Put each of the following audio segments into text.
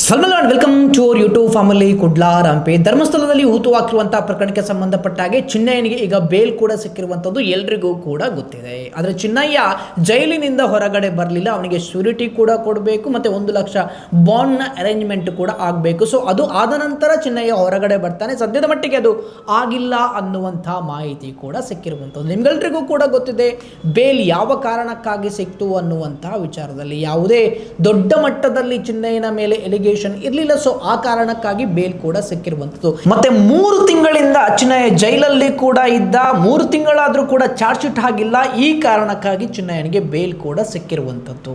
Salman welcome to our YouTube family. ಕುಡ್ಲಾರ್ ಹಂಪಿ ಧರ್ಮಸ್ಥಳದಲ್ಲಿ ಹೂತುಹಾಕಿರುವಂತಹ ಪ್ರಕರಣಕ್ಕೆ ಸಂಬಂಧಪಟ್ಟ ಹಾಗೆ ಚಿನ್ನಯ್ಯನಿಗೆ ಈಗ ಬೇಲ್ ಕೂಡ ಸಿಕ್ಕಿರುವಂಥದ್ದು ಎಲ್ರಿಗೂ ಕೂಡ ಗೊತ್ತಿದೆ. ಆದರೆ ಚಿನ್ನಯ್ಯ ಜೈಲಿನಿಂದ ಹೊರಗಡೆ ಬರಲಿಲ್ಲ, ಅವನಿಗೆ ಶ್ಯೂರಿಟಿ ಕೂಡ ಕೊಡಬೇಕು ಮತ್ತು 1 ಲಕ್ಷ ಬಾಂಡ್ನ ಅರೇಂಜ್ಮೆಂಟ್ ಕೂಡ ಆಗಬೇಕು. ಸೊ ಅದು ಆದ ನಂತರ ಚಿನ್ನಯ್ಯ ಹೊರಗಡೆ ಬರ್ತಾನೆ. ಸದ್ಯದ ಮಟ್ಟಿಗೆ ಅದು ಆಗಿಲ್ಲ ಅನ್ನುವಂಥ ಮಾಹಿತಿ ಕೂಡ ಸಿಕ್ಕಿರುವಂಥದ್ದು. ನಿಮ್ಗೆಲ್ರಿಗೂ ಕೂಡ ಗೊತ್ತಿದೆ ಬೇಲ್ ಯಾವ ಕಾರಣಕ್ಕಾಗಿ ಸಿಕ್ತು ಅನ್ನುವಂಥ ವಿಚಾರದಲ್ಲಿ. ಯಾವುದೇ ದೊಡ್ಡ ಮಟ್ಟದಲ್ಲಿ ಚಿನ್ನಯ್ಯನ ಮೇಲೆ ಎಲಿಗೇಷನ್ ಇರಲಿಲ್ಲ. ಸೊ ಆ ಕಾರಣಕ್ಕಾಗಿ ಬೇಲ್ ಕೂಡ ಸಿಕ್ಕಿರುವಂಥದ್ದು. ಮತ್ತೆ 3 ತಿಂಗಳಿಂದ ಚಿನ್ನಯ್ಯ ಜೈಲಲ್ಲಿ ಕೂಡ ಇದ್ದ. 3 ತಿಂಗಳಾದರೂ ಕೂಡ ಚಾರ್ಜ್ ಶೀಟ್ ಆಗಿಲ್ಲ. ಈ ಕಾರಣಕ್ಕಾಗಿ ಚಿನ್ನಯ್ಯನಿಗೆ ಬೇಲ್ ಕೂಡ ಸಿಕ್ಕಿರುವಂಥದ್ದು.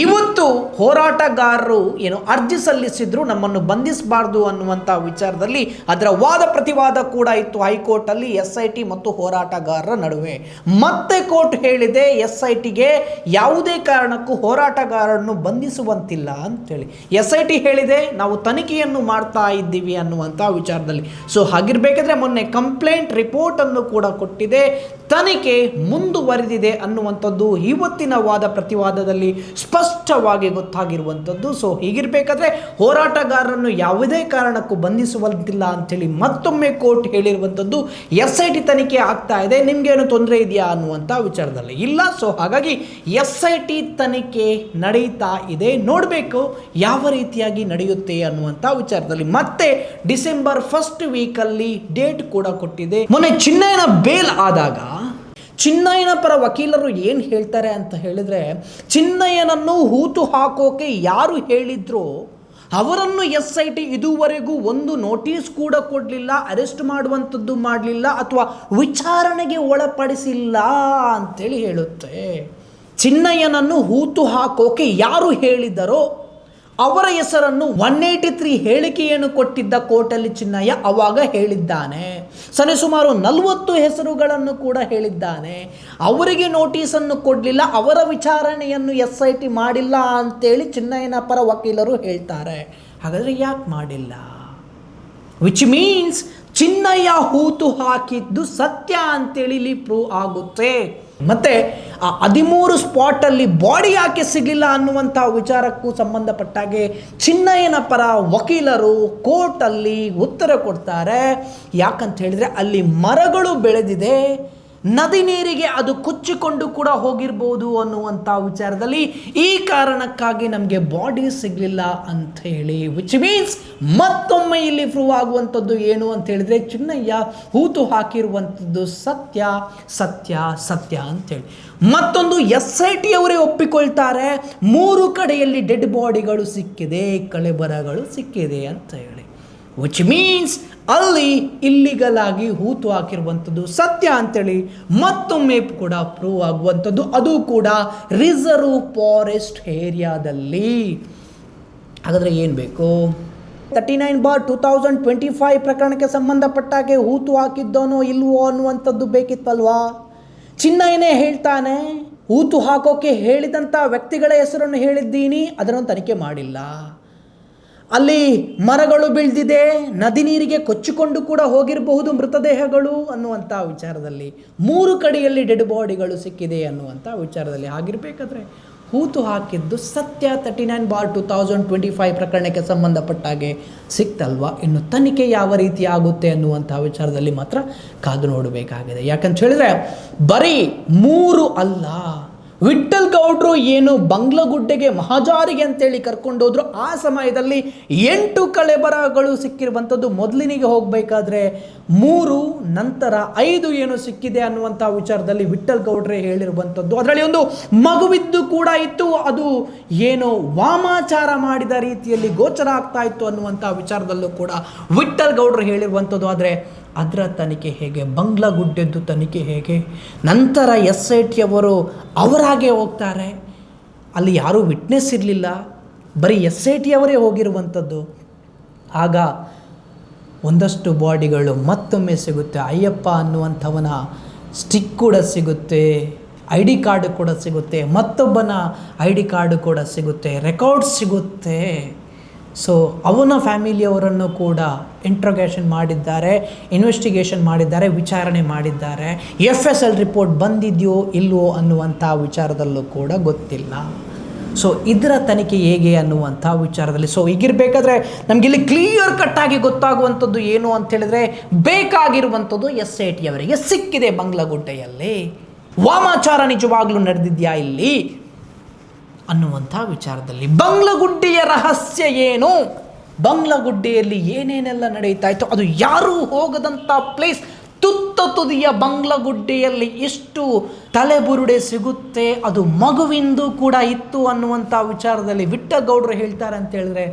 ಇವತ್ತು ಹೋರಾಟಗಾರರು ಏನು ಅರ್ಜಿ ಸಲ್ಲಿಸಿದ್ರು ನಮ್ಮನ್ನು ಬಂಧಿಸಬಾರ್ದು ಅನ್ನುವಂಥ ವಿಚಾರದಲ್ಲಿ. ಅದರ ವಾದ ಪ್ರತಿವಾದ ಕೂಡ ಇತ್ತು ಹೈಕೋರ್ಟ್ ಅಲ್ಲಿ SIT ಮತ್ತು ಹೋರಾಟಗಾರರ ನಡುವೆ. ಮತ್ತೆ ಕೋರ್ಟ್ ಹೇಳಿದೆ SITಗೆ ಯಾವುದೇ ಕಾರಣಕ್ಕೂ ಹೋರಾಟಗಾರರನ್ನು ಬಂಧಿಸುವಂತಿಲ್ಲ ಅಂತೇಳಿ. SIT ಹೇಳಿದೆ ನಾವು ತನಿಖೆಯನ್ನು ಮಾಡ್ತಾ ಇದ್ದೀವಿ ಅನ್ನುವಂಥ ವಿಚಾರದಲ್ಲಿ. ಸೊ ಹಾಗಿರ್ಬೇಕಾದ್ರೆ ಮೊನ್ನೆ ಕಂಪ್ಲೇಂಟ್ ರಿಪೋರ್ಟ್ ಅನ್ನು ಕೂಡ ಕೊಟ್ಟಿದೆ, ತನಿಖೆ ಮುಂದುವರೆದಿದೆ ಅನ್ನುವಂಥದ್ದು ಇವತ್ತಿನ ವಾದ ಪ್ರತಿವಾದದಲ್ಲಿ ಸ್ಪಷ್ಟವಾಗಿ ಗೊತ್ತಾಗಿರುವಂಥದ್ದು. ಸೊ ಹೀಗಿರಬೇಕಾದ್ರೆ ಹೋರಾಟಗಾರರನ್ನು ಯಾವುದೇ ಕಾರಣಕ್ಕೂ ಬಂಧಿಸುವಂತಿಲ್ಲ ಅಂತೇಳಿ ಮತ್ತೊಮ್ಮೆ ಕೋರ್ಟ್ ಹೇಳಿರುವಂಥದ್ದು. SIT ತನಿಖೆ ಆಗ್ತಾ ಇದೆ, ನಿಮಗೇನು ತೊಂದರೆ ಇದೆಯಾ ಅನ್ನುವಂಥ ವಿಚಾರದಲ್ಲಿ ಇಲ್ಲ. ಸೊ ಹಾಗಾಗಿ SIT ತನಿಖೆ ನಡೀತಾ ಇದೆ, ನೋಡಬೇಕು ಯಾವ ರೀತಿಯಾಗಿ ನಡೆಯುತ್ತೆ ಅನ್ನುವಂಥ ವಿಚಾರದಲ್ಲಿ. ಮತ್ತೆ ಡಿಸೆಂಬರ್ 1st ವೀಕಲ್ಲಿ ಡೇಟ್ ಕೂಡ ಕೊಟ್ಟಿದೆ. ಮೊನ್ನೆ ಚಿನ್ನಯ್ಯನ ಬೇಲ್ ಆದಾಗ ಚಿನ್ನಯ್ಯನ ಪರ ವಕೀಲರು ಏನು ಹೇಳ್ತಾರೆ ಅಂತ ಹೇಳಿದ್ರೆ, ಚಿನ್ನಯ್ಯನನ್ನು ಹೂತು ಹಾಕೋಕೆ ಯಾರು ಹೇಳಿದ್ರು ಅವರನ್ನು SIT ಇದುವರೆಗೂ ಒಂದು ನೋಟಿಸ್ ಕೂಡ ಕೊಡಲಿಲ್ಲ, ಅರೆಸ್ಟ್ ಮಾಡುವಂಥದ್ದು ಮಾಡಲಿಲ್ಲ ಅಥವಾ ವಿಚಾರಣೆಗೆ ಒಳಪಡಿಸಿಲ್ಲ ಅಂತೇಳಿ ಹೇಳುತ್ತೆ. ಚಿನ್ನಯ್ಯನನ್ನು ಹೂತು ಹಾಕೋಕೆ ಯಾರು ಹೇಳಿದರೋ ಅವರ ಹೆಸರನ್ನು 183 ಹೇಳಿಕೆಯನ್ನು ಕೊಟ್ಟಿದ್ದ ಕೋರ್ಟಲ್ಲಿ ಚಿನ್ನಯ್ಯ ಅವಾಗ ಹೇಳಿದ್ದಾನೆ. ಸರಿಸುಮಾರು 40 ಹೆಸರುಗಳನ್ನು ಕೂಡ ಹೇಳಿದ್ದಾನೆ. ಅವರಿಗೆ ನೋಟಿಸನ್ನು ಕೊಡಲಿಲ್ಲ, ಅವರ ವಿಚಾರಣೆಯನ್ನು SIT ಮಾಡಿಲ್ಲ ಅಂತೇಳಿ ಚಿನ್ನಯ್ಯನ ಪರ ವಕೀಲರು ಹೇಳ್ತಾರೆ. ಹಾಗಾದರೆ ಯಾಕೆ ಮಾಡಿಲ್ಲ? ವಿಚ್ ಮೀನ್ಸ್ ಚಿನ್ನಯ್ಯ ಹೂತು ಹಾಕಿದ್ದು ಸತ್ಯ ಅಂತೇಳಿ ಇಲ್ಲಿ ಪ್ರೂವ್ ಆಗುತ್ತೆ. ಮತ್ತೆ ಆ 13 ಸ್ಪಾಟಲ್ಲಿ ಬಾಡಿ ಯಾಕೆ ಸಿಗಲಿಲ್ಲ ಅನ್ನುವಂಥ ವಿಚಾರಕ್ಕೂ ಸಂಬಂಧಪಟ್ಟಾಗೆ ಚಿನ್ನಯ್ಯನ ಪರ ವಕೀಲರು ಕೋರ್ಟಲ್ಲಿ ಉತ್ತರ ಕೊಡ್ತಾರೆ. ಯಾಕಂತ ಹೇಳಿದರೆ ಅಲ್ಲಿ ಮರಗಳು ಬೆಳೆದಿದೆ, ನದಿ ನೀರಿಗೆ ಅದು ಕೊಚ್ಚಿಕೊಂಡು ಕೂಡ ಹೋಗಿರ್ಬೋದು ಅನ್ನುವಂಥ ವಿಚಾರದಲ್ಲಿ ಈ ಕಾರಣಕ್ಕಾಗಿ ನಮಗೆ ಬಾಡಿ ಸಿಗಲಿಲ್ಲ ಅಂತ ಹೇಳಿ. ವಿಚ್ ಮೀನ್ಸ್ ಮತ್ತೊಮ್ಮೆ ಇಲ್ಲಿ ಪ್ರೂವ್ ಆಗುವಂಥದ್ದು ಏನು ಅಂತ ಹೇಳಿದರೆ ಚಿನ್ನಯ್ಯ ಹೂತು ಹಾಕಿರುವಂಥದ್ದು ಸತ್ಯ ಸತ್ಯ ಸತ್ಯ ಅಂತೇಳಿ. ಮತ್ತೊಂದು SIT ಅವರೇ ಒಪ್ಪಿಕೊಳ್ತಾರೆ 3 ಕಡೆಯಲ್ಲಿ ಡೆಡ್ ಬಾಡಿಗಳು ಸಿಕ್ಕಿದೆ, ಕಳೆಬರಗಳು ಸಿಕ್ಕಿದೆ ಅಂತ ಹೇಳಿ. ವಿಚ್ ಮೀನ್ಸ್ ಅಲ್ಲಿ ಇಲ್ಲಿಗಲ್ ಆಗಿ ಹೂತು ಹಾಕಿರುವಂಥದ್ದು ಸತ್ಯ ಅಂತೇಳಿ ಮತ್ತೊಮ್ಮೆ ಕೂಡ ಪ್ರೂವ್ ಆಗುವಂಥದ್ದು, ಅದು ಕೂಡ ರಿಸರ್ವ್ ಫಾರೆಸ್ಟ್ ಏರಿಯಾದಲ್ಲಿ. ಹಾಗಾದರೆ ಏನು ಬೇಕು? 39/2025 ಪ್ರಕರಣಕ್ಕೆ ಸಂಬಂಧಪಟ್ಟಾಗೆ ಹೂತು ಹಾಕಿದ್ದೋನೋ ಇಲ್ವೋ ಅನ್ನುವಂಥದ್ದು ಬೇಕಿತ್ತಲ್ವಾ? ಚಿನ್ನಯ್ಯನೇ ಹೇಳ್ತಾನೆ ಹೂತು ಹಾಕೋಕೆ ಹೇಳಿದಂಥ ವ್ಯಕ್ತಿಗಳ ಹೆಸರನ್ನು ಹೇಳಿದ್ದೀನಿ, ಅದನ್ನು ತನಿಖೆ ಮಾಡಿಲ್ಲ. ಅಲ್ಲಿ ಮರಗಳು ಬೆಳೆದಿದೆ, ನದಿ ನೀರಿಗೆ ಕೊಚ್ಚಿಕೊಂಡು ಕೂಡ ಹೋಗಿರಬಹುದು ಮೃತದೇಹಗಳು ಅನ್ನುವಂಥ ವಿಚಾರದಲ್ಲಿ. 3 ಕಡೆಯಲ್ಲಿ ಡೆಡ್ ಬಾಡಿಗಳು ಸಿಕ್ಕಿದೆ ಅನ್ನುವಂಥ ವಿಚಾರದಲ್ಲಿ. ಹಾಗಿರಬೇಕಾದ್ರೆ ಹೂತು ಹಾಕಿದ್ದು ಸತ್ಯ 39/2025 ಪ್ರಕರಣಕ್ಕೆ ಸಂಬಂಧಪಟ್ಟಾಗೆ ಸಿಕ್ತಲ್ವಾ? ಇನ್ನು ತನಿಖೆ ಯಾವ ರೀತಿ ಆಗುತ್ತೆ ಅನ್ನುವಂಥ ವಿಚಾರದಲ್ಲಿ ಮಾತ್ರ ಕಾದು ನೋಡಬೇಕಾಗಿದೆ. ಯಾಕಂತ ಹೇಳಿದ್ರೆ ಬರೀ 3 ಅಲ್ಲ, ವಿಠ್ಠಲ್ ಗೌಡ್ರು ಏನು ಬಂಗ್ಲಗುಡ್ಡೆಗೆ ಮಹಾಜಾರಿಗೆ ಅಂತೇಳಿ ಕರ್ಕೊಂಡೋದ್ರು, ಆ ಸಮಯದಲ್ಲಿ 8 ಕಳೆಬರಗಳು ಸಿಕ್ಕಿರುವಂಥದ್ದು. ಮೊದಲಿನಿಗೆ ಹೋಗಬೇಕಾದ್ರೆ 3, ನಂತರ 5 ಏನು ಸಿಕ್ಕಿದೆ ಅನ್ನುವಂಥ ವಿಚಾರದಲ್ಲಿ ವಿಠ್ಠಲ್ ಗೌಡ್ರೆ ಹೇಳಿರುವಂಥದ್ದು. ಅದರಲ್ಲಿ ಒಂದು ಮಗುವಿದ್ದು ಕೂಡ ಇತ್ತು, ಅದು ಏನೋ ವಾಮಾಚಾರ ಮಾಡಿದ ರೀತಿಯಲ್ಲಿ ಗೋಚರ ಆಗ್ತಾ ಇತ್ತು ಅನ್ನುವಂಥ ವಿಚಾರದಲ್ಲೂ ಕೂಡ ವಿಠ್ಠಲ್ ಗೌಡ್ರು ಹೇಳಿರುವಂಥದ್ದು. ಆದರೆ ಅದರ ತನಿಖೆ ಹೇಗೆ? ಬಂಗ್ಲಗುಡ್ಡೆದ್ದು ತನಿಖೆ ಹೇಗೆ? ನಂತರ SIT ಅವರು ಅವರಾಗೆ ಹೋಗ್ತಾರೆ, ಅಲ್ಲಿ ಯಾರೂ ವಿಟ್ನೆಸ್ ಇರಲಿಲ್ಲ, ಬರೀ SIT ಅವರೇ ಹೋಗಿರುವಂಥದ್ದು. ಆಗ ಒಂದಷ್ಟು ಬಾಡಿಗಳು ಮತ್ತೊಮ್ಮೆ ಸಿಗುತ್ತೆ. ಅಯ್ಯಪ್ಪ ಅನ್ನುವಂಥವನ ಸ್ಟಿಕ್ ಕೂಡ ಸಿಗುತ್ತೆ, ID ಕಾರ್ಡ್ ಕೂಡ ಸಿಗುತ್ತೆ, ಮತ್ತೊಬ್ಬನ ID ಕಾರ್ಡ್ ಕೂಡ ಸಿಗುತ್ತೆ, ರೆಕಾರ್ಡ್ಸ್ ಸಿಗುತ್ತೆ. ಸೊ ಅವನ ಫ್ಯಾಮಿಲಿಯವರನ್ನು ಕೂಡ ಇಂಟ್ರೋಗೇಷನ್ ಮಾಡಿದ್ದಾರೆ, ಇನ್ವೆಸ್ಟಿಗೇಷನ್ ಮಾಡಿದ್ದಾರೆ, ವಿಚಾರಣೆ ಮಾಡಿದ್ದಾರೆ. FSL ರಿಪೋರ್ಟ್ ಬಂದಿದೆಯೋ ಇಲ್ವೋ ಅನ್ನುವಂಥ ವಿಚಾರದಲ್ಲೂ ಕೂಡ ಗೊತ್ತಿಲ್ಲ. ಸೊ ಇದರ ತನಿಖೆ ಹೇಗೆ ಅನ್ನುವಂಥ ವಿಚಾರದಲ್ಲಿ ಸೊ ಹೀಗಿರಬೇಕಾದ್ರೆ ನಮಗಿಲ್ಲಿ ಕ್ಲಿಯರ್ ಕಟ್ಟಾಗಿ ಗೊತ್ತಾಗುವಂಥದ್ದು ಏನು ಅಂತ ಹೇಳಿದ್ರೆ ಬೇಕಾಗಿರುವಂಥದ್ದು SIT ಅವರಿಗೆ ಸಿಕ್ಕಿದೆ ಬಂಗ್ಲಗುಡ್ಡೆಯಲ್ಲಿ. ವಾಮಾಚಾರ ನಿಜವಾಗ್ಲೂ ನಡೆದಿದೆಯಾ ಇಲ್ಲಿ ಅನ್ನುವಂಥ ವಿಚಾರದಲ್ಲಿ ಬಂಗ್ಲಗುಡ್ಡೆಯ ರಹಸ್ಯ ಏನು, ಬಂಗ್ಲಗುಡ್ಡೆಯಲ್ಲಿ ಏನೇನೆಲ್ಲ ನಡೀತಾ ಇತ್ತು, ಅದು ಯಾರೂ ಹೋಗದಂಥ ಪ್ಲೇಸ್, ತುತ್ತ ತುದಿಯ ಬಂಗ್ಲಗುಡ್ಡೆಯಲ್ಲಿ ಎಷ್ಟು ತಲೆಬುರುಡೆ ಸಿಗುತ್ತೆ, ಅದು ಮಗುವಿಂದು ಕೂಡ ಇತ್ತು ಅನ್ನುವಂಥ ವಿಚಾರದಲ್ಲಿ ವಿಟ್ಟಗೌಡರು ಹೇಳ್ತಾರೆ ಅಂತ ಹೇಳಿದ್ರೆ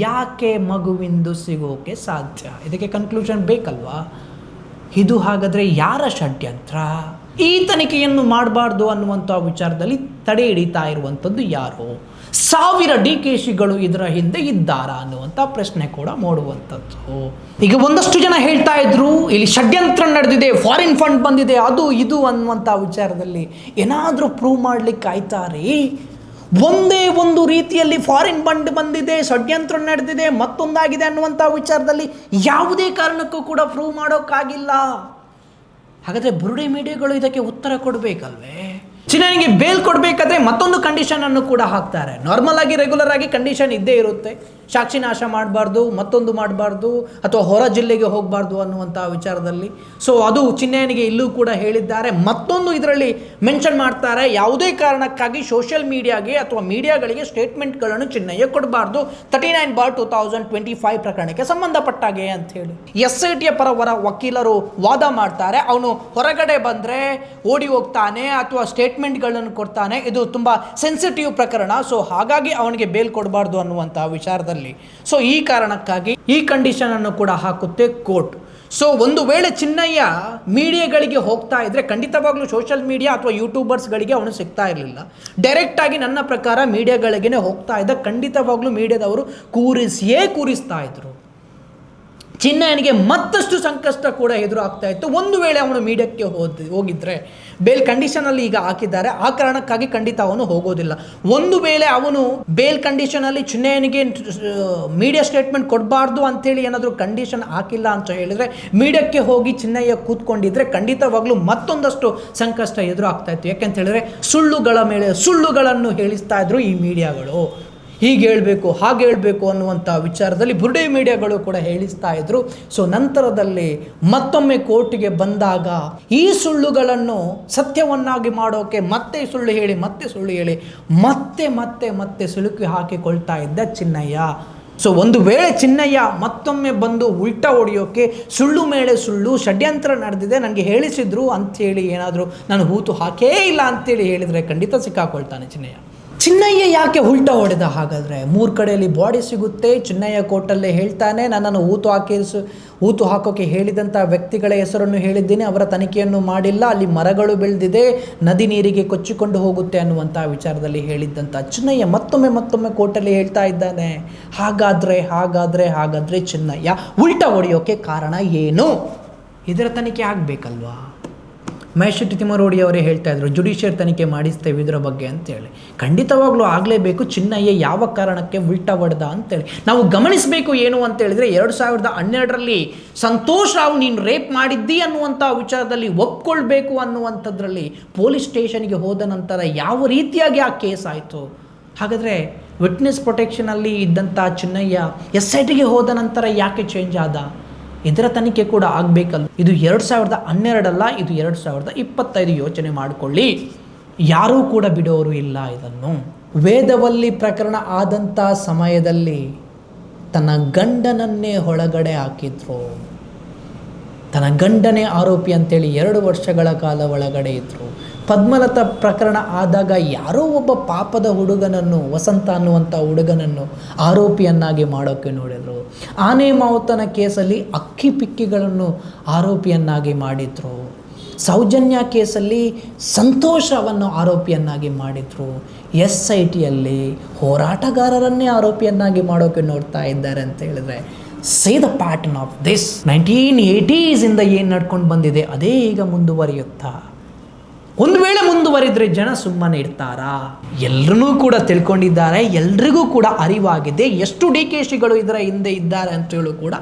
ಯಾಕೆ ಮಗುವಿಂದು ಸಿಗೋಕೆ ಸಾಧ್ಯ? ಇದಕ್ಕೆ ಕನ್ಕ್ಲೂಷನ್ ಬೇಕಲ್ವಾ? ಇದು ಹಾಗಾದರೆ ಯಾರ ಷಡ್ಯಂತ್ರ? ಈ ತನಿಖೆಯನ್ನು ಮಾಡಬಾರ್ದು ಅನ್ನುವಂಥ ವಿಚಾರದಲ್ಲಿ ತಡೆ ಹಿಡಿತಾ ಇರುವಂಥದ್ದು ಯಾರು? 1000 DKಶಿಗಳು ಇದರ ಹಿಂದೆ ಇದ್ದಾರಾ ಅನ್ನುವಂಥ ಪ್ರಶ್ನೆ ಕೂಡ ಮೂಡುವಂಥದ್ದು. ಈಗ ಒಂದಷ್ಟು ಜನ ಹೇಳ್ತಾ ಇದ್ರು ಇಲ್ಲಿ ಷಡ್ಯಂತ್ರ ನಡೆದಿದೆ, ಫಾರಿನ್ ಫಂಡ್ ಬಂದಿದೆ, ಅದು ಇದು ಅನ್ನುವಂಥ ವಿಚಾರದಲ್ಲಿ ಏನಾದರೂ ಪ್ರೂವ್ ಮಾಡಲಿಕ್ಕೆ ಆಯ್ತಾರೆ? ಒಂದೇ ಒಂದು ರೀತಿಯಲ್ಲಿ ಫಾರಿನ್ ಫಂಡ್ ಬಂದಿದೆ, ಷಡ್ಯಂತ್ರ ನಡೆದಿದೆ, ಮತ್ತೊಂದಾಗಿದೆ ಅನ್ನುವಂಥ ವಿಚಾರದಲ್ಲಿ ಯಾವುದೇ ಕಾರಣಕ್ಕೂ ಕೂಡ ಪ್ರೂವ್ ಮಾಡೋಕ್ಕಾಗಿಲ್ಲ. ಹಾಗಾದರೆ ಬುರುಡೆ ಮೀಡಿಯಾಗಳು ಇದಕ್ಕೆ ಉತ್ತರ ಕೊಡಬೇಕಲ್ವೇ? ಚಿನ್ನಯ್ಯನಿಗೆ ಬೇಲ್ ಕೊಡಬೇಕಾದ್ರೆ ಮತ್ತೊಂದು ಕಂಡೀಷನನ್ನು ಕೂಡ ಹಾಕ್ತಾರೆ. ನಾರ್ಮಲ್ ಆಗಿ ರೆಗ್ಯುಲರ್ ಆಗಿ ಕಂಡೀಷನ್ ಇದ್ದೇ ಇರುತ್ತೆ, ಸಾಕ್ಷಿ ನಾಶ ಮಾಡಬಾರ್ದು, ಮತ್ತೊಂದು ಮಾಡಬಾರ್ದು, ಅಥವಾ ಹೊರ ಜಿಲ್ಲೆಗೆ ಹೋಗಬಾರ್ದು ಅನ್ನುವಂಥ ವಿಚಾರದಲ್ಲಿ. ಸೊ ಅದು ಚಿನ್ನಯ್ಯನಿಗೆ ಇಲ್ಲೂ ಕೂಡ ಹೇಳಿದ್ದಾರೆ. ಮತ್ತೊಂದು ಇದರಲ್ಲಿ ಮೆನ್ಷನ್ ಮಾಡ್ತಾರೆ, ಯಾವುದೇ ಕಾರಣಕ್ಕಾಗಿ ಸೋಷಿಯಲ್ ಮೀಡಿಯಾಗೆ ಅಥವಾ ಮೀಡಿಯಾಗಳಿಗೆ ಸ್ಟೇಟ್ಮೆಂಟ್ಗಳನ್ನು ಚಿನ್ನಯ್ಯ ಕೊಡಬಾರ್ದು 39/2025 ಪ್ರಕರಣಕ್ಕೆ ಸಂಬಂಧಪಟ್ಟಾಗೆ ಅಂತ ಹೇಳಿ. SITಯ ಪರವರ ವಕೀಲರು ವಾದ ಮಾಡ್ತಾರೆ, ಅವನು ಹೊರಗಡೆ ಬಂದರೆ ಓಡಿ ಹೋಗ್ತಾನೆ ಅಥವಾ ಸ್ಟೇಟ್ಮೆಂಟ್ಗಳನ್ನು ಕೊಡ್ತಾನೆ, ಇದು ತುಂಬ ಸೆನ್ಸಿಟಿವ್ ಪ್ರಕರಣ, ಸೊ ಹಾಗಾಗಿ ಅವನಿಗೆ ಬೇಲ್ ಕೊಡಬಾರ್ದು ಅನ್ನುವಂಥ ವಿಚಾರದಲ್ಲಿ. ಸೊ ಈ ಕಾರಣಕ್ಕಾಗಿ ಈ ಕಂಡೀಷನ್ ಅನ್ನು ಕೂಡ ಹಾಕುತ್ತೆ ಕೋರ್ಟ್. ಸೊ ಒಂದು ವೇಳೆ ಚಿನ್ನಯ್ಯ ಮೀಡಿಯಾಗಳಿಗೆ ಹೋಗ್ತಾ ಇದ್ರೆ ಖಂಡಿತವಾಗ್ಲೂ ಸೋಷಿಯಲ್ ಮೀಡಿಯಾ ಅಥವಾ ಯೂಟ್ಯೂಬರ್ಸ್ಗಳಿಗೆ ಅವನು ಸಿಗ್ತಾ ಇರಲಿಲ್ಲ. ಡೈರೆಕ್ಟಾಗಿ ನನ್ನ ಪ್ರಕಾರ ಮೀಡಿಯಾಗಳಿಗೇ ಹೋಗ್ತಾ ಇದ್ದ. ಖಂಡಿತವಾಗ್ಲೂ ಮೀಡಿಯಾದವರು ಕೂರಿಸ್ತಾ ಇದ್ರು. ಚಿನ್ನಯ್ಯನಿಗೆ ಮತ್ತಷ್ಟು ಸಂಕಷ್ಟ ಕೂಡ ಎದುರಾಗ್ತಾ ಇತ್ತು. ಒಂದು ವೇಳೆ ಅವನು ಮೀಡಿಯಾಕ್ಕೆ ಹೋಗಿದ್ರೆ, ಬೇಲ್ ಕಂಡೀಷನಲ್ಲಿ ಈಗ ಹಾಕಿದ್ದಾರೆ, ಆ ಕಾರಣಕ್ಕಾಗಿ ಖಂಡಿತ ಅವನು ಹೋಗೋದಿಲ್ಲ. ಒಂದು ವೇಳೆ ಅವನು ಬೇಲ್ ಕಂಡೀಷನಲ್ಲಿ ಚಿನ್ನಯ್ಯನಿಗೆ ಮೀಡಿಯಾ ಸ್ಟೇಟ್ಮೆಂಟ್ ಕೊಡಬಾರ್ದು ಅಂತೇಳಿ ಏನಾದರೂ ಕಂಡೀಷನ್ ಹಾಕಿಲ್ಲ ಅಂತ ಹೇಳಿದರೆ, ಮೀಡಿಯಾಕ್ಕೆ ಹೋಗಿ ಚಿನ್ನಯ್ಯ ಕೂತ್ಕೊಂಡಿದ್ರೆ ಖಂಡಿತವಾಗ್ಲೂ ಮತ್ತೊಂದಷ್ಟು ಸಂಕಷ್ಟ ಎದುರಾಗ್ತಾ ಇತ್ತು. ಯಾಕೆಂತ ಹೇಳಿದ್ರೆ ಸುಳ್ಳುಗಳ ಮೇಲೆ ಸುಳ್ಳುಗಳನ್ನು ಹೇಳಿಸ್ತಾ ಇದ್ರು ಈ ಮೀಡಿಯಾಗಳು. ಹೀಗೆ ಹೇಳಬೇಕು, ಹಾಗೆ ಹೇಳಬೇಕು ಅನ್ನುವಂಥ ವಿಚಾರದಲ್ಲಿ ಬುರುಡೆ ಮೀಡಿಯಾಗಳು ಕೂಡ ಹೇಳಿಸ್ತಾ ಇದ್ರು. ಸೊ ನಂತರದಲ್ಲಿ ಮತ್ತೊಮ್ಮೆ ಕೋರ್ಟಿಗೆ ಬಂದಾಗ ಈ ಸುಳ್ಳುಗಳನ್ನು ಸತ್ಯವನ್ನಾಗಿ ಮಾಡೋಕೆ ಮತ್ತೆ ಸುಳ್ಳು ಹೇಳಿ ಮತ್ತೆ ಸಿಲುಕಿ ಹಾಕಿಕೊಳ್ತಾ ಇದ್ದ ಚಿನ್ನಯ್ಯ. ಸೊ ಒಂದು ವೇಳೆ ಚಿನ್ನಯ್ಯ ಮತ್ತೊಮ್ಮೆ ಬಂದು ಉಲ್ಟಾ ಹೊಡೆಯೋಕೆ ಸುಳ್ಳು ಮೇಲೆ ಸುಳ್ಳು ಷಡ್ಯಂತ್ರ ನಡೆದಿದೆ, ನನಗೆ ಹೇಳಿಸಿದ್ರು ಅಂಥೇಳಿ ಏನಾದರೂ ನಾನು ಹೂತು ಹಾಕೇ ಇಲ್ಲ ಅಂತೇಳಿ ಹೇಳಿದರೆ ಖಂಡಿತ ಸಿಕ್ಕಾಕೊಳ್ತಾನೆ ಚಿನ್ನಯ್ಯ ಯಾಕೆ ಉಲ್ಟಾ ಹೊಡೆದ? ಹಾಗಾದರೆ 3 ಕಡೆಯಲ್ಲಿ ಬಾಡಿ ಸಿಗುತ್ತೆ. ಚಿನ್ನಯ್ಯ ಕೋರ್ಟಲ್ಲೇ ಹೇಳ್ತಾನೆ, ನನ್ನನ್ನು ಊತು ಹಾಕೋಕ್ಕೆ ಹೇಳಿದಂಥ ವ್ಯಕ್ತಿಗಳ ಹೆಸರನ್ನು ಹೇಳಿದ್ದೀನಿ, ಅವರ ತನಿಖೆಯನ್ನು ಮಾಡಿಲ್ಲ, ಅಲ್ಲಿ ಮರಗಳು ಬೆಳೆದಿದೆ, ನದಿ ನೀರಿಗೆ ಕೊಚ್ಚಿಕೊಂಡು ಹೋಗುತ್ತೆ ಅನ್ನುವಂಥ ವಿಚಾರದಲ್ಲಿ ಹೇಳಿದ್ದಂಥ ಚಿನ್ನಯ್ಯ ಮತ್ತೊಮ್ಮೆ ಕೋರ್ಟಲ್ಲಿ ಹೇಳ್ತಾ ಇದ್ದಾನೆ. ಹಾಗಾದರೆ ಚಿನ್ನಯ್ಯ ಉಲ್ಟಾ ಹೊಡೆಯೋಕ್ಕೆ ಕಾರಣ ಏನು? ಇದರ ತನಿಖೆ ಆಗಬೇಕಲ್ವಾ? ಮಹೇಶ್ ತಿಮ್ಮರೋಡಿ ಅವರೇ ಹೇಳ್ತಾ ಇದ್ರು, ಜುಡಿಷಿಯರ್ ತನಿಖೆ ಮಾಡಿಸ್ತೇವೆ ಇದರ ಬಗ್ಗೆ ಅಂತೇಳಿ. ಖಂಡಿತವಾಗ್ಲೂ ಆಗಲೇಬೇಕು. ಚಿನ್ನಯ್ಯ ಯಾವ ಕಾರಣಕ್ಕೆ ಉಲ್ಟಾ ಹೊಡೆದ ಅಂತೇಳಿ ನಾವು ಗಮನಿಸಬೇಕು. ಏನು ಅಂತ ಹೇಳಿದ್ರೆ 2012ರಲ್ಲಿ ಸಂತೋಷ್ ರಾವ್ ನೀನು ರೇಪ್ ಮಾಡಿದ್ದಿ ಅನ್ನುವಂಥ ವಿಚಾರದಲ್ಲಿ ಒಪ್ಕೊಳ್ಬೇಕು ಅನ್ನುವಂಥದ್ರಲ್ಲಿ ಪೊಲೀಸ್ ಸ್ಟೇಷನ್ಗೆ ಹೋದ ನಂತರ ಯಾವ ರೀತಿಯಾಗಿ ಆ ಕೇಸ್ ಆಯಿತು? ಹಾಗಾದರೆ ವಿಟ್ನೆಸ್ ಪ್ರೊಟೆಕ್ಷನಲ್ಲಿ ಇದ್ದಂಥ ಚಿನ್ನಯ್ಯ SITಗೆ ಹೋದ ನಂತರ ಯಾಕೆ ಚೇಂಜ್ ಆದ? ಇದರ ತನಿಖೆ ಕೂಡ ಆಗಬೇಕಲ್ಲ. ಇದು 2012 ಇದು 2025. ಯೋಚನೆ ಮಾಡಿಕೊಳ್ಳಿ, ಯಾರೂ ಕೂಡ ಬಿಡೋರು ಇಲ್ಲ ಇದನ್ನು. ವೇದವಲ್ಲಿ ಪ್ರಕರಣ ಆದಂಥ ಸಮಯದಲ್ಲಿ ತನ್ನ ಗಂಡನನ್ನೇ ಒಳಗಡೆ ಹಾಕಿದ್ರು. ತನ್ನ ಗಂಡನೇ ಆರೋಪಿ ಅಂತೇಳಿ 2 ವರ್ಷಗಳ ಕಾಲ ಒಳಗಡೆ ಇದ್ದರು. ಪದ್ಮಲತಾ ಪ್ರಕರಣ ಆದಾಗ ಯಾರೋ ಒಬ್ಬ ಪಾಪದ ಹುಡುಗನನ್ನು, ವಸಂತ ಅನ್ನುವಂಥ ಹುಡುಗನನ್ನು ಆರೋಪಿಯನ್ನಾಗಿ ಮಾಡೋಕ್ಕೆ ನೋಡಿದರು. ಆನೆ ಮಾವುತನ ಕೇಸಲ್ಲಿ ಅಕ್ಕಿ ಪಿಕ್ಕಿಗಳನ್ನು ಆರೋಪಿಯನ್ನಾಗಿ ಮಾಡಿದರು. ಸೌಜನ್ಯ ಕೇಸಲ್ಲಿ ಸಂತೋಷವನ್ನು ಆರೋಪಿಯನ್ನಾಗಿ ಮಾಡಿದರು. SITಯಲ್ಲಿ ಹೋರಾಟಗಾರರನ್ನೇ ಆರೋಪಿಯನ್ನಾಗಿ ಮಾಡೋಕ್ಕೆ ನೋಡ್ತಾ ಇದ್ದಾರೆ ಅಂತ ಹೇಳಿದರೆ see the pattern of this 1980s ಇಂದ ಏನು ನಡ್ಕೊಂಡು ಬಂದಿದೆ ಅದೇ ಈಗ ಮುಂದುವರಿಯುತ್ತಾ. ಒಂದು ವೇಳೆ ಮುಂದುವರಿದ್ರೆ ಜನ ಸುಮ್ಮನೆ ಇರ್ತಾರಾ? ಎಲ್ಲರೂ ಕೂಡ ತಿಳ್ಕೊಂಡಿದ್ದಾರೆ, ಎಲ್ರಿಗೂ ಕೂಡ ಅರಿವಾಗಿದೆ. ಎಷ್ಟು DKಶಿಗಳು ಇದರ ಹಿಂದೆ ಇದ್ದಾರೆ ಅಂತೇಳಿ ಕೂಡ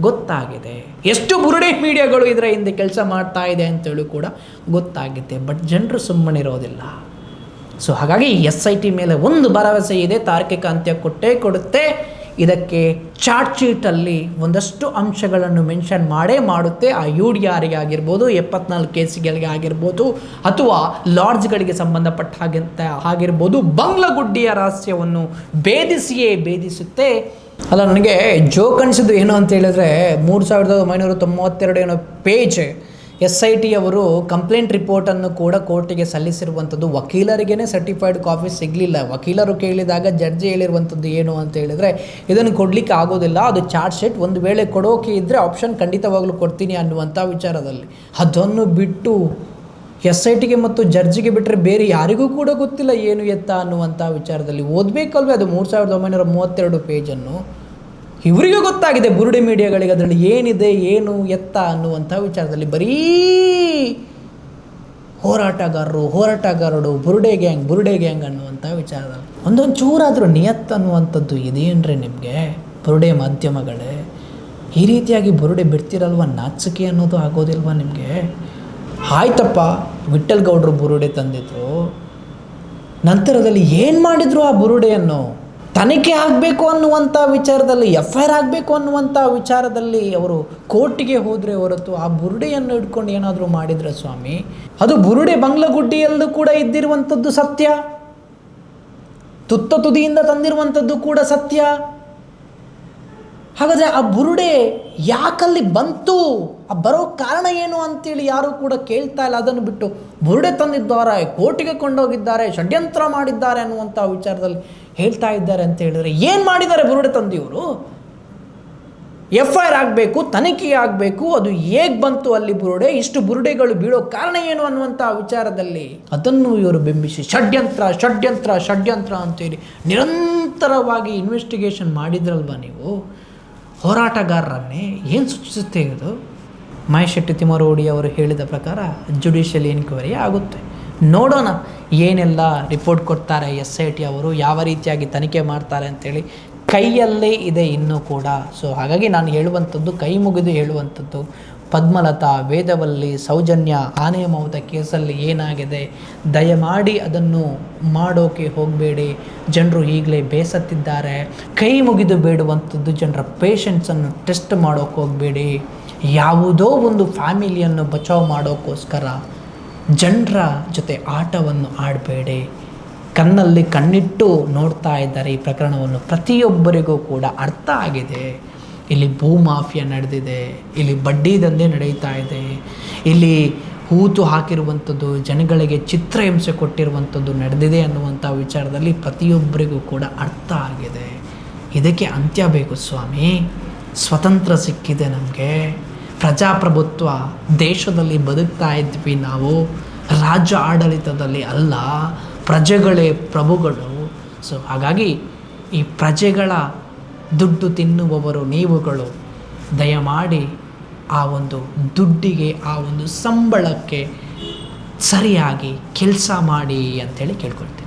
ಗೊತ್ತಾಗಿದೆ. ಎಷ್ಟು ಬುರುಡೆ ಮೀಡಿಯಾಗಳು ಇದರ ಹಿಂದೆ ಕೆಲಸ ಮಾಡ್ತಾ ಇದೆ ಅಂತೇಳಿ ಕೂಡ ಗೊತ್ತಾಗಿದೆ. ಬಟ್ ಜನರು ಸುಮ್ಮನಿರೋದಿಲ್ಲ. ಸೊ ಹಾಗಾಗಿ SIT ಮೇಲೆ ಒಂದು ಭರವಸೆ ಇದೆ, ತಾರ್ಕಿಕ ಅಂತ್ಯ ಕೊಟ್ಟೇ ಕೊಡುತ್ತೆ. ಇದಕ್ಕೆ ಚಾರ್ಜ್ ಶೀಟಲ್ಲಿ ಒಂದಷ್ಟು ಅಂಶಗಳನ್ನು ಮೆನ್ಷನ್ ಮಾಡೇ ಮಾಡುತ್ತೆ. ಆ UDRಗೆ ಆಗಿರ್ಬೋದು, 74 ಕೇಸ್ಗಳಿಗೆ ಆಗಿರ್ಬೋದು, ಅಥವಾ ಲಾಡ್ಜ್ಗಳಿಗೆ ಸಂಬಂಧಪಟ್ಟ ಆಗಿರ್ಬೋದು, ಬಂಗ್ಲಗುಡ್ಡಿಯ ರಹಸ್ಯವನ್ನು ಭೇದಿಸುತ್ತೆ. ಅಲ್ಲ, ನನಗೆ ಜೋಕ್ ಅನಿಸಿದ್ದು ಏನು ಅಂತ ಹೇಳಿದ್ರೆ 3992 ಏನೋ ಪೇಜ್ SIT ಅವರು ಕಂಪ್ಲೇಂಟ್ ರಿಪೋರ್ಟನ್ನು ಕೂಡ ಕೋರ್ಟಿಗೆ ಸಲ್ಲಿಸಿರುವಂಥದ್ದು. ವಕೀಲರಿಗೇ ಸರ್ಟಿಫೈಡ್ ಕಾಪಿ ಸಿಗಲಿಲ್ಲ. ವಕೀಲರು ಕೇಳಿದಾಗ ಜಡ್ಜಿ ಹೇಳಿರುವಂಥದ್ದು ಏನು ಅಂತ ಹೇಳಿದರೆ, ಇದನ್ನು ಕೊಡಲಿಕ್ಕೆ ಆಗೋದಿಲ್ಲ, ಅದು ಚಾರ್ಜ್ ಶೀಟ್, ಒಂದು ವೇಳೆ ಕೊಡೋಕೆ ಇದ್ದರೆ ಆಪ್ಷನ್ ಖಂಡಿತವಾಗ್ಲೂ ಕೊಡ್ತೀನಿ ಅನ್ನುವಂಥ ವಿಚಾರದಲ್ಲಿ. ಅದನ್ನು ಬಿಟ್ಟು SITಗೆ ಮತ್ತು ಜಡ್ಜಿಗೆ ಬಿಟ್ಟರೆ ಬೇರೆ ಯಾರಿಗೂ ಕೂಡ ಗೊತ್ತಿಲ್ಲ ಏನು ಎತ್ತ ಅನ್ನುವಂಥ ವಿಚಾರದಲ್ಲಿ. ಓದಬೇಕಲ್ವೇ ಅದು 3932 ಪೇಜನ್ನು. ಇವರಿಗೂ ಗೊತ್ತಾಗಿದೆ, ಬುರುಡೆ ಮೀಡಿಯಾಗಳಿಗೆ, ಅದರಲ್ಲಿ ಏನಿದೆ ಏನು ಎತ್ತ ಅನ್ನುವಂಥ ವಿಚಾರದಲ್ಲಿ. ಬರೀ ಹೋರಾಟಗಾರರು ಬುರುಡೆ ಗ್ಯಾಂಗ್ ಅನ್ನುವಂಥ ವಿಚಾರದಲ್ಲಿ ಒಂದೊಂದು ಚೂರಾದರೂ ನಿಯತ್ ಅನ್ನುವಂಥದ್ದು ಇದೇನ್ರಿ ನಿಮಗೆ? ಬುರುಡೆ ಮಾಧ್ಯಮಗಳೇ, ಈ ರೀತಿಯಾಗಿ ಬುರುಡೆ ಬಿಡ್ತಿರಲ್ವ? ನಾಚಿಕೆ ಅನ್ನೋದು ಆಗೋದಿಲ್ವ ನಿಮಗೆ? ಆಯ್ತಪ್ಪ, ವಿಠ್ಠಲ್ ಗೌಡರು ಬುರುಡೆ ತಂದಿದ್ರು, ನಂತರದಲ್ಲಿ ಏನು ಮಾಡಿದ್ರು ಆ ಬುರುಡೆಯನ್ನು? ತನಿಖೆ ಆಗಬೇಕು ಅನ್ನುವಂಥ ವಿಚಾರದಲ್ಲಿ, FIR ಆಗಬೇಕು ಅನ್ನುವಂಥ ವಿಚಾರದಲ್ಲಿ ಅವರು ಕೋರ್ಟಿಗೆ ಹೋದರೆ ಹೊರತು ಆ ಬುರುಡೆಯನ್ನು ಹಿಡ್ಕೊಂಡು ಏನಾದರೂ ಮಾಡಿದರೆ ಸ್ವಾಮಿ, ಅದು ಬುರುಡೆ ಬಂಗ್ಲಗುಡ್ಡಿಯಲ್ಲೂ ಕೂಡ ಇದ್ದಿರುವಂಥದ್ದು ಸತ್ಯ, ತುದಿಯಿಂದ ತಂದಿರುವಂಥದ್ದು ಕೂಡ ಸತ್ಯ. ಹಾಗಾದರೆ ಆ ಬುರುಡೆ ಯಾಕಲ್ಲಿ ಬಂತು, ಆ ಬರೋ ಕಾರಣ ಏನು ಅಂತೇಳಿ ಯಾರೂ ಕೂಡ ಕೇಳ್ತಾ ಇಲ್ಲ. ಅದನ್ನು ಬಿಟ್ಟು ಬುರುಡೆ ತಂದಿದ್ದಾರೆ, ಕೋರ್ಟಿಗೆ ಕೊಂಡೋಗಿದ್ದಾರೆ, ಷಡ್ಯಂತ್ರ ಮಾಡಿದ್ದಾರೆ ಅನ್ನುವಂಥ ವಿಚಾರದಲ್ಲಿ ಹೇಳ್ತಾ ಇದ್ದಾರೆ ಅಂತ ಹೇಳಿದರೆ, ಏನು ಮಾಡಿದ್ದಾರೆ ಬುರುಡೆ ತಂದಿವರು? FIR ಆಗಬೇಕು, ತನಿಖೆ ಆಗಬೇಕು, ಅದು ಹೇಗೆ ಬಂತು ಅಲ್ಲಿ ಬುರುಡೆ, ಇಷ್ಟು ಬುರುಡೆಗಳು ಬೀಳೋ ಕಾರಣ ಏನು ಅನ್ನುವಂಥ ವಿಚಾರದಲ್ಲಿ ಅದನ್ನು ಇವರು ಬಿಂಬಿಸಿ ಷಡ್ಯಂತ್ರ ಅಂತೇಳಿ ನಿರಂತರವಾಗಿ ಇನ್ವೆಸ್ಟಿಗೇಷನ್ ಮಾಡಿದ್ರಲ್ವ ನೀವು? ಹೋರಾಟಗಾರರನ್ನೇ ಏನು ಸೂಚಿಸುತ್ತೆ ಇದು? ಮಹೇಶ್ ಶೆಟ್ಟಿ ತಿಮ್ಮರೋಡಿ ಅವರು ಹೇಳಿದ ಪ್ರಕಾರ ಜುಡಿಷಿಯಲ್ ಎನ್ಕ್ವೈರಿ ಆಗುತ್ತೆ. ನೋಡೋಣ ಏನೆಲ್ಲ ರಿಪೋರ್ಟ್ ಕೊಡ್ತಾರೆ SIT ಅವರು, ಯಾವ ರೀತಿಯಾಗಿ ತನಿಖೆ ಮಾಡ್ತಾರೆ ಅಂಥೇಳಿ ಕೈಯಲ್ಲೇ ಇದೆ ಇನ್ನೂ ಕೂಡ. ಸೊ ಹಾಗಾಗಿ ನಾನು ಹೇಳುವಂಥದ್ದು, ಕೈ ಮುಗಿದು ಹೇಳುವಂಥದ್ದು, ಪದ್ಮಲತಾ, ವೇದವಲ್ಲಿ, ಸೌಜನ್ಯ, ಆನೆ ಮೌತ ಕೇಸಲ್ಲಿ ಏನಾಗಿದೆ, ದಯಮಾಡಿ ಅದನ್ನು ಮಾಡೋಕೆ ಹೋಗಬೇಡಿ. ಜನರು ಈಗಲೇ ಬೇಸತ್ತಿದ್ದಾರೆ. ಕೈ ಮುಗಿದು ಬೇಡುವಂಥದ್ದು, ಜನರ ಪೇಷನ್ಸನ್ನು ಟೆಸ್ಟ್ ಮಾಡೋಕೆ ಹೋಗಬೇಡಿ. ಯಾವುದೋ ಒಂದು ಫ್ಯಾಮಿಲಿಯನ್ನು ಬಚಾವ್ ಮಾಡೋಕ್ಕೋಸ್ಕರ ಜನರ ಜೊತೆ ಆಟವನ್ನು ಆಡಬೇಡಿ. ಕಣ್ಣಲ್ಲಿ ಕಣ್ಣಿಟ್ಟು ನೋಡ್ತಾ ಇದ್ದಾರೆ ಈ ಪ್ರಕರಣವನ್ನು. ಪ್ರತಿಯೊಬ್ಬರಿಗೂ ಕೂಡ ಅರ್ಥ ಆಗಿದೆ, ಇಲ್ಲಿ ಭೂ ಮಾಫಿಯಾ ನಡೆದಿದೆ, ಇಲ್ಲಿ ಬಡ್ಡಿ ದಂಧೆ ನಡೀತಾ ಇದೆ, ಇಲ್ಲಿ ಹೂತು ಹಾಕಿರುವಂಥದ್ದು, ಜನಗಳಿಗೆ ಚಿತ್ರಹಿಂಸೆ ಕೊಟ್ಟಿರುವಂಥದ್ದು ನಡೆದಿದೆ ಅನ್ನುವಂಥ ವಿಚಾರದಲ್ಲಿ ಪ್ರತಿಯೊಬ್ಬರಿಗೂ ಕೂಡ ಅರ್ಥ ಆಗಿದೆ. ಇದಕ್ಕೆ ಅಂತ್ಯ ಬೇಕು ಸ್ವಾಮಿ. ಸ್ವತಂತ್ರ ಸಿಕ್ಕಿದೆ ನಮಗೆ, ಪ್ರಜಾಪ್ರಭುತ್ವ ದೇಶದಲ್ಲಿ ಬದುಕ್ತಾ ಇದ್ವಿ ನಾವು, ರಾಜ್ಯ ಆಡಳಿತದಲ್ಲಿ ಅಲ್ಲ, ಪ್ರಜೆಗಳೇ ಪ್ರಭುಗಳು. ಸೊ ಹಾಗಾಗಿ ಈ ಪ್ರಜೆಗಳ ದುಡ್ಡು ತಿನ್ನುವವರು ನೀವುಗಳು, ದಯಮಾಡಿ ಆ ಒಂದು ದುಡ್ಡಿಗೆ, ಆ ಒಂದು ಸಂಬಳಕ್ಕೆ ಸರಿಯಾಗಿ ಕೆಲಸ ಮಾಡಿ ಅಂಥೇಳಿ ಕೇಳ್ಕೊಳ್ತೀನಿ.